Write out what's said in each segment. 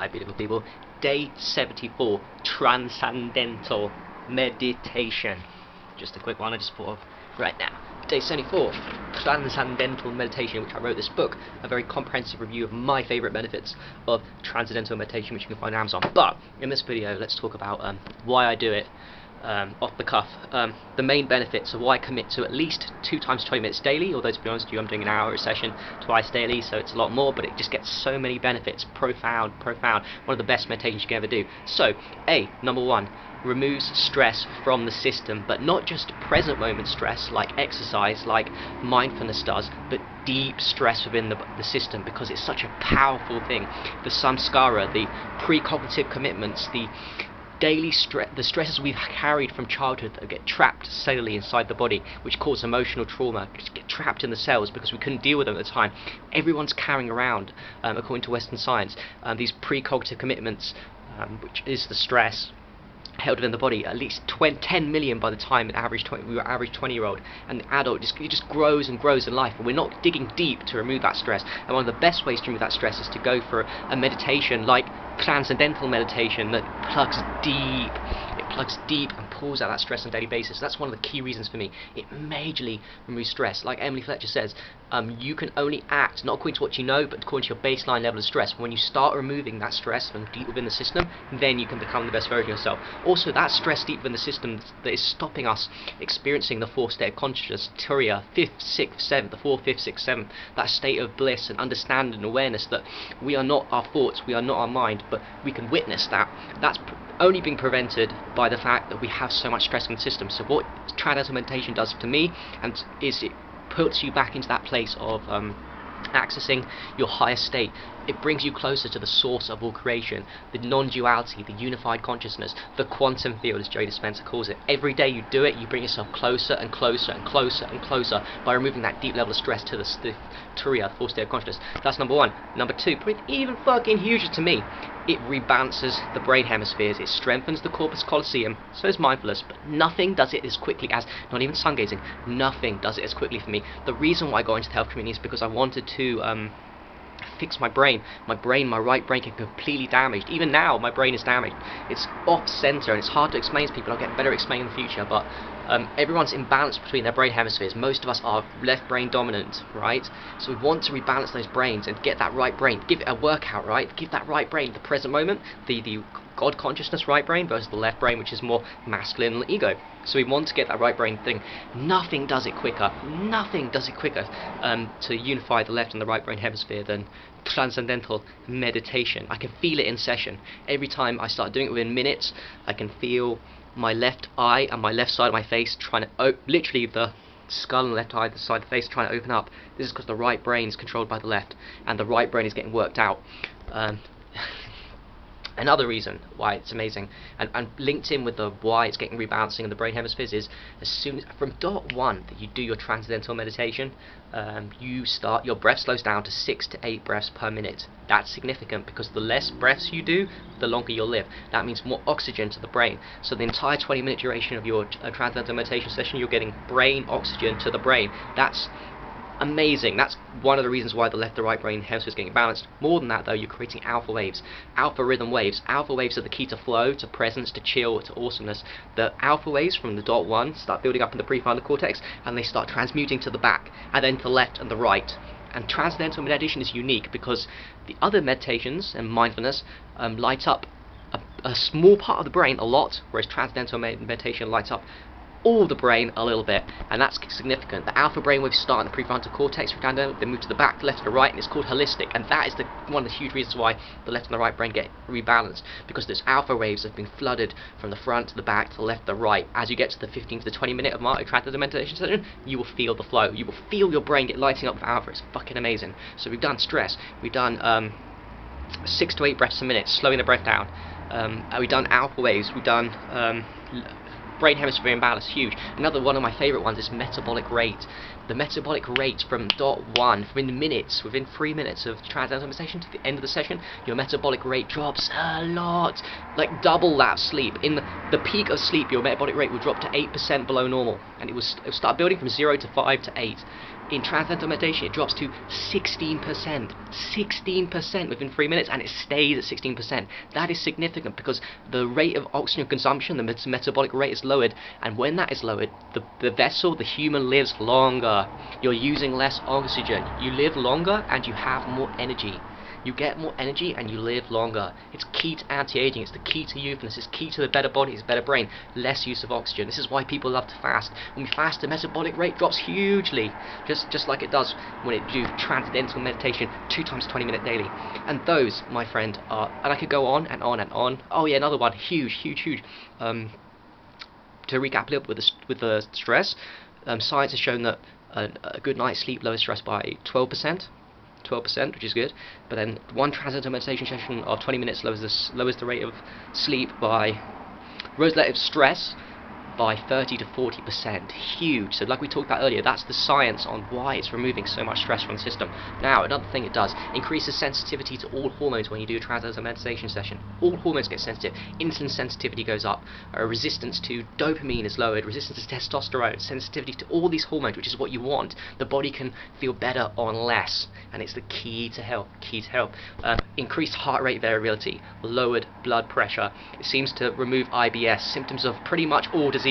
Hi beautiful people. Day 74, Transcendental Meditation. Just a quick one I just thought of right now. Day 74, Transcendental Meditation, which I wrote this book, a very comprehensive review of my favourite benefits of Transcendental Meditation, which you can find on Amazon. But in this video, let's talk about why I do it. Off the cuff, the main benefits of why I commit to at least 2 times 20 minutes daily, although to be honest with you I'm doing an hour a session twice daily, so it's a lot more, but it just gets so many benefits. Profound, one of the best meditations you can ever do. So, number 1, removes stress from the system, but not just present moment stress like exercise, like mindfulness does, but deep stress within the system, because it's such a powerful thing. The samskara, the precognitive commitments, the daily the stresses we've carried from childhood that get trapped cellularly inside the body, which cause emotional trauma, just get trapped in the cells because we couldn't deal with them at the time. Everyone's carrying around, according to Western science, these precognitive commitments, which is the stress held within the body, at least 10 million by the time we were average 20-year-old, and the adult it just grows and grows in life, and we're not digging deep to remove that stress. And one of the best ways to remove that stress is to go for a meditation like Transcendental Meditation that plugs deep. It plugs deep and pulls out that stress on a daily basis. That's one of the key reasons for me. It majorly removes stress. Like Emily Fletcher says, you can only act not according to what you know, but according to your baseline level of stress. When you start removing that stress from deep within the system, then you can become the best version of yourself. Also, that stress deep within the system that is stopping us experiencing the 4th state of consciousness, Turiya, 5th, 6th, 7th, the 4th, 5th, 6th, 7th, that state of bliss and understanding and awareness that we are not our thoughts, we are not our mind, but we can witness that. That's only being prevented by the fact that we have so much stress in the system. So what Transcendental Meditation does to me is it puts you back into that place of accessing your higher state. It brings you closer to the source of all creation, the non-duality, the unified consciousness, the quantum field, as Joe Dispenza calls it. Every day you do it, you bring yourself closer and closer and closer and closer by removing that deep level of stress to the Turiya, the 4th state of consciousness. That's number 1. Number 2, probably even fucking huger to me, it rebalances the brain hemispheres. It strengthens the corpus callosum, so is mindfulness, but nothing does it as quickly as, not even sun gazing, nothing does it as quickly for me. The reason why I got into the health community is because I wanted to fix my brain. My right brain can be completely damaged. Even now, my brain is damaged. It's off center and it's hard to explain to people. I'll get better explaining in the future, but everyone's imbalanced between their brain hemispheres. Most of us are left brain dominant, right? So we want to rebalance those brains and get that right brain. Give it a workout, right? Give that right brain the present moment, the God consciousness right brain versus the left brain, which is more masculine and ego. So we want to get that right brain thing. Nothing does it quicker to unify the left and the right brain hemisphere than Transcendental Meditation. I can feel it in session. Every time I start doing it within minutes, I can feel my left eye and my left side of my face trying to literally the skull and left eye, the side of the face trying to open up. This is because the right brain is controlled by the left, and the right brain is getting worked out. Another reason why it's amazing, and linked in with the why it's getting rebalancing in the brain hemispheres, is as soon as from dot 1 that you do your Transcendental Meditation, your breath slows down to 6 to 8 breaths per minute. That's significant because the less breaths you do, the longer you'll live. That means more oxygen to the brain. So the entire 20-minute duration of your Transcendental Meditation session, you're getting brain oxygen to the brain. That's amazing. That's one of the reasons why the left and right brain hemisphere is getting balanced. More than that though, you're creating alpha waves, alpha rhythm waves. Alpha waves are the key to flow, to presence, to chill, to awesomeness. The alpha waves from the dot 1 start building up in the prefrontal cortex, and they start transmuting to the back, and then to the left and the right. And Transcendental Meditation is unique because the other meditations and mindfulness light up a small part of the brain a lot, whereas Transcendental Meditation lights up all the brain a little bit, and that's significant. The alpha brainwaves start in the prefrontal cortex, they move to the back, the left, and the right, and it's called holistic. And that is one of the huge reasons why the left and the right brain get rebalanced, because those alpha waves have been flooded from the front to the back, to the left, to the right. As you get to the 15 to the 20 minute of my Transcendental Meditation session, you will feel the flow. You will feel your brain get lighting up with alpha. It's fucking amazing. So we've done stress. We've done 6 to 8 breaths a minute, slowing the breath down. We've done alpha waves. We've done brain hemisphere imbalance, huge. Another one of my favourite ones is metabolic rate. the metabolic rate from .1, within 3 minutes of transcendental meditation to the end of the session, your metabolic rate drops a lot, like double that of sleep. In the peak of sleep, your metabolic rate will drop to 8% below normal, and it will start building from 0 to 5 to 8. In transcendental meditation, it drops to 16% within 3 minutes, and it stays at 16%. That is significant because the rate of oxygen consumption, the metabolic rate, is lowered, and when that is lowered, the vessel, the human, lives longer. You're using less oxygen. You live longer, and you have more energy. You get more energy and you live longer. It's key to anti-aging, it's the key to youthfulness, it's key to the better body, it's a better brain, less use of oxygen. This is why people love to fast. When we fast, the metabolic rate drops hugely, just like it does when it do transcendental meditation 2 times 20 minutes daily. And those, my friend, are, and I could go on and on and on. Oh yeah, another one, huge. To recap a little bit with the stress, science has shown that a good night's sleep lowers stress by 12%, which is good. But then one transcendental meditation session of 20 minutes lowers the rate of stress by 30 to 40%. Huge. So like we talked about earlier, that's the science on why it's removing so much stress from the system. Now, another thing it does, increases sensitivity to all hormones when you do a transcendental meditation session. All hormones get sensitive. Insulin sensitivity goes up. Resistance to dopamine is lowered. Resistance to testosterone. Sensitivity to all these hormones, which is what you want. The body can feel better on less. And it's the key to health. Increased heart rate variability. Lowered blood pressure. It seems to remove IBS, symptoms of pretty much all diseases,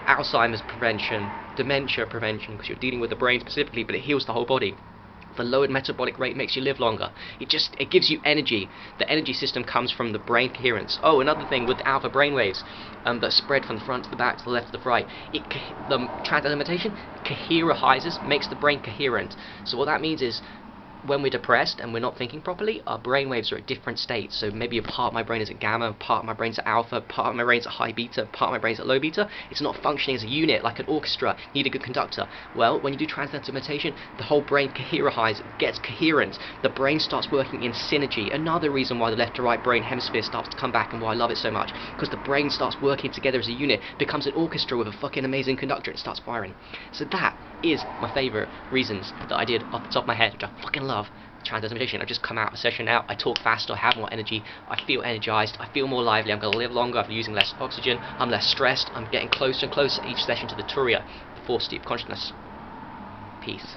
Alzheimer's prevention, dementia prevention, because you're dealing with the brain specifically, but it heals the whole body. The lowered metabolic rate makes you live longer. It gives you energy. The energy system comes from the brain coherence. Oh, another thing with alpha brainwaves that spread from the front to the back to the left to the right. The transcendental meditation coherizes, makes the brain coherent. So what that means is, when we're depressed and we're not thinking properly, our brainwaves are at different states. So maybe a part of my brain is at gamma, part of my brain's at alpha, part of my brain's at high beta, part of my brain's at low beta. It's not functioning as a unit like an orchestra. You need a good conductor. Well, when you do transcendental meditation, the whole brain gets coherent. The brain starts working in synergy. Another reason why the left to right brain hemisphere starts to come back and why I love it so much. Because the brain starts working together as a unit, becomes an orchestra with a fucking amazing conductor, and starts firing. So that is my favourite reasons that I did off the top of my head, which I fucking love. Transcendental meditation. I just come out of a session now, I talk faster, I have more energy, I feel energized, I feel more lively, I'm going to live longer, I'm using less oxygen, I'm less stressed, I'm getting closer and closer each session to the Turiya, the fourth state of consciousness. Peace.